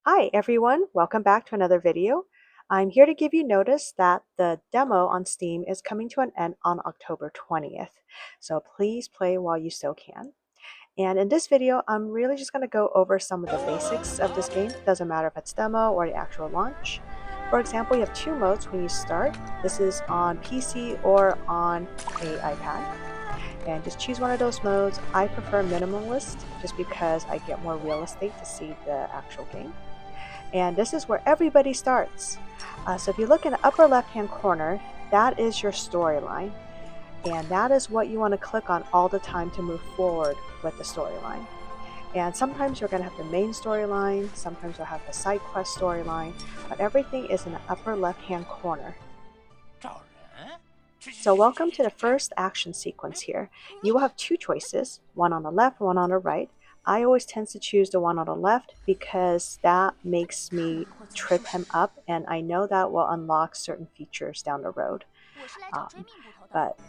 Hi everyone, welcome back to another video. I'm here to give you notice that the demo on Steam is coming to an end on October 20th. So please play while you still can. And in this video, I'm really just going to go over some of the basics of this game. Doesn't matter if it's demo or the actual launch. For example, you have two modes when you start. This is on PC or on a iPad. And just choose one of those modes. I prefer minimalist just because I get more real estate to see the actual game. And this is where everybody starts. So if you look in the upper left hand corner, that is your storyline. And that is what you want to click on all the time to move forward with the storyline. And sometimes you're going to have the main storyline, sometimes you'll have the side quest storyline, but everything is in the upper left hand corner. So welcome to the first action sequence here. You will have two choices, one on the left, one on the right. I always tend to choose the one on the left because that makes me trip him up, and I know that will unlock certain features down the road. But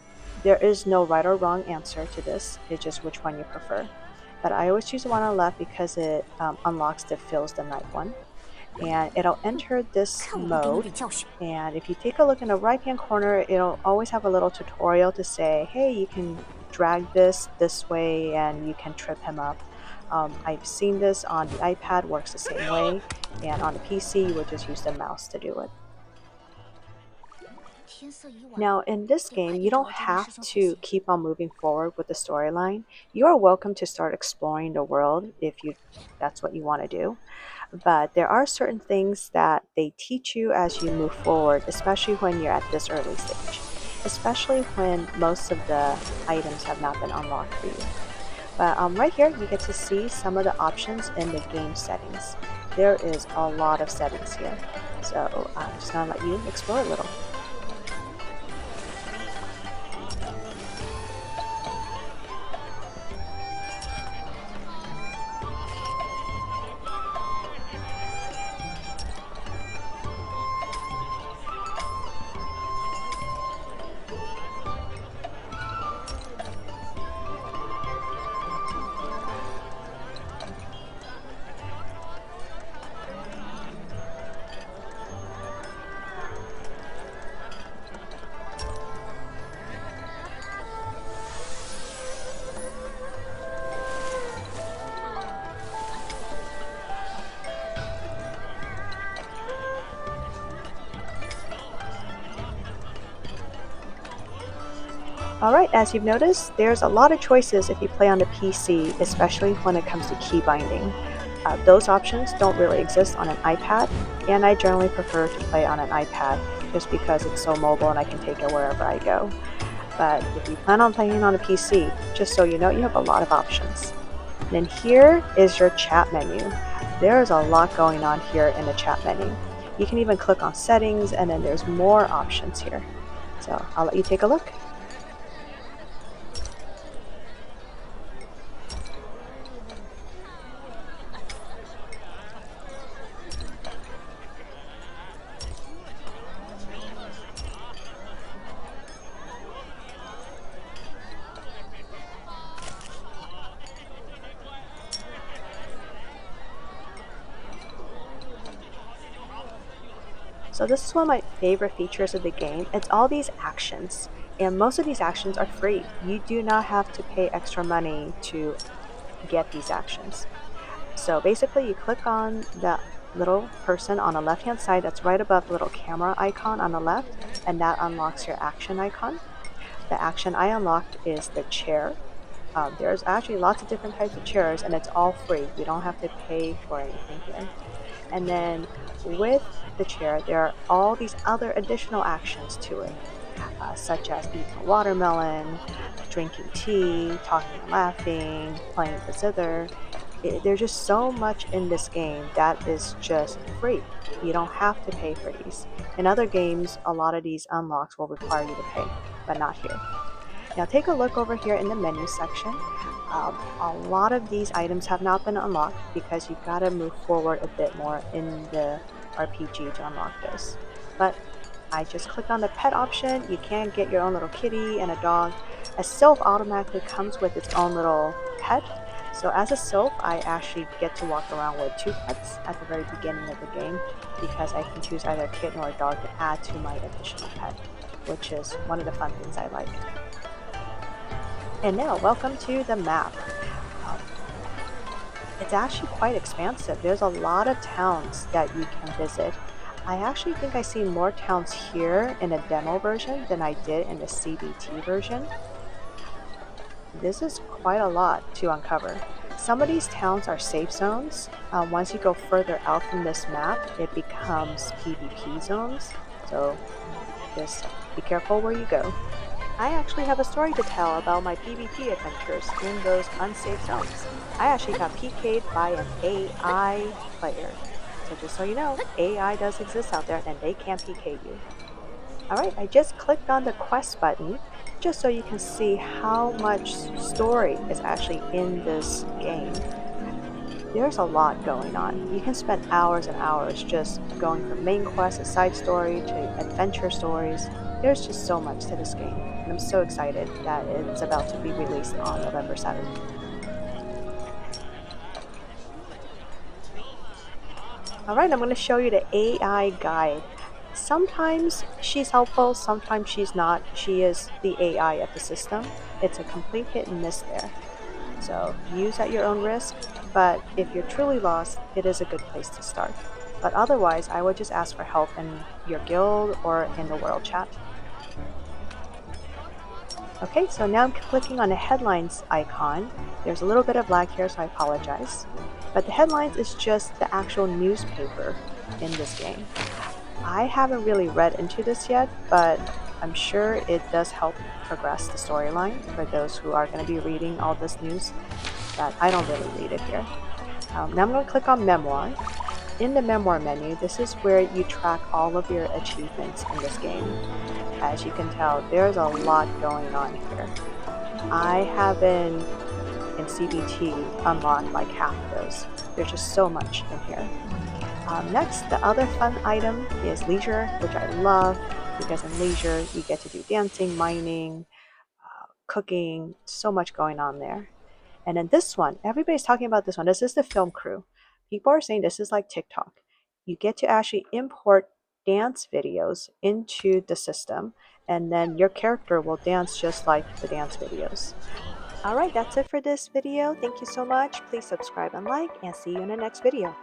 there is no right or wrong answer to this, it's just which one you prefer. But I always choose the one on the left because it unlocks the Fills the Night one. And it'll enter this mode, and if you take a look in the right hand corner, it'll always have a little tutorial to say, hey, you can drag this way and you can trip him up. I've seen this on the iPad, works the same way, and on the PC you would just use the mouse to do it. Now in this game, you don't have to keep on moving forward with the storyline. You are welcome to start exploring the world if that's what you want to do. But there are certain things that they teach you as you move forward, especially when you're at this early stage, especially when most of the items have not been unlocked for you. But right here, you get to see some of the options in the game settings. There is a lot of settings here, so I'm just going to let you explore a little. Alright, as you've noticed, there's a lot of choices if you play on the PC, especially when it comes to key binding. Those options don't really exist on an iPad, and I generally prefer to play on an iPad just because it's so mobile and I can take it wherever I go. But if you plan on playing on a PC, just so you know, you have a lot of options. And then here is your chat menu. There is a lot going on here in the chat menu. You can even click on settings, and then there's more options here. So I'll let you take a look. So this is one of my favorite features of the game. It's all these actions, and most of these actions are free. You do not have to pay extra money to get these actions. So basically you click on the little person on the left hand side that's right above the little camera icon on the left, and that unlocks your action icon. The action I unlocked is the chair. There's actually lots of different types of chairs, and it's all free. You don't have to pay for anything here. And then with the chair, there are all these other additional actions to it, such as eating a watermelon, drinking tea, talking and laughing, playing the zither. There's just so much in this game that is just free. You don't have to pay for these. In other games, a lot of these unlocks will require you to pay, but not here. Now take a look over here in the menu section. A lot of these items have not been unlocked because you've got to move forward a bit more in the RPG to unlock this. But I just clicked on the pet option. You can get your own little kitty and a dog. A sylph automatically comes with its own little pet, So as a sylph, I actually get to walk around with two pets at the very beginning of the game because I can choose either a kitten or a dog to add to my additional pet, which is one of the fun things I like. And now, welcome to the map. Um, it's actually quite expansive. There's a lot of towns that you can visit. I actually think I see more towns here in the demo version than I did in the CBT version. This is quite a lot to uncover. Some of these towns are safe zones. Once you go further out from this map, it becomes PvP zones. So just be careful where you go. I actually have a story to tell about my PvP adventures in those unsafe zones. I actually got PK'd by an AI player. So just so you know, AI does exist out there and they can PK you. Alright, I just clicked on the quest button just so you can see how much story is actually in this game. There's a lot going on. You can spend hours and hours just going from main quest to side story to adventure stories. There's just so much to this game, and I'm so excited that it's about to be released on November 7th. Alright, I'm going to show you the AI guide. Sometimes she's helpful, sometimes she's not. She is the AI of the system. It's a complete hit and miss there. So use at your own risk, but if you're truly lost, it is a good place to start. But otherwise, I would just ask for help in your guild or in the world chat. Okay, so now I'm clicking on the headlines icon. There's a little bit of lag here, so I apologize. But the headlines is just the actual newspaper in this game. I haven't really read into this yet, but I'm sure it does help progress the storyline for those who are going to be reading all this news, but I don't really read it here. Now I'm going to click on Memoir. In the Memoir menu, this is where you track all of your achievements in this game. As you can tell, there's a lot going on here. I haven't, in CBT, unlocked like half of those. There's just so much in here. Next, the other fun item is leisure, which I love because in leisure you get to do dancing, mining, cooking, so much going on there. And then this one, everybody's talking about this one. This is the film crew. People are saying this is like TikTok. You get to actually import dance videos into the system, and then your character will dance just like the dance videos. All right, that's it for this video. Thank you so much. Please subscribe and like, and see you in the next video.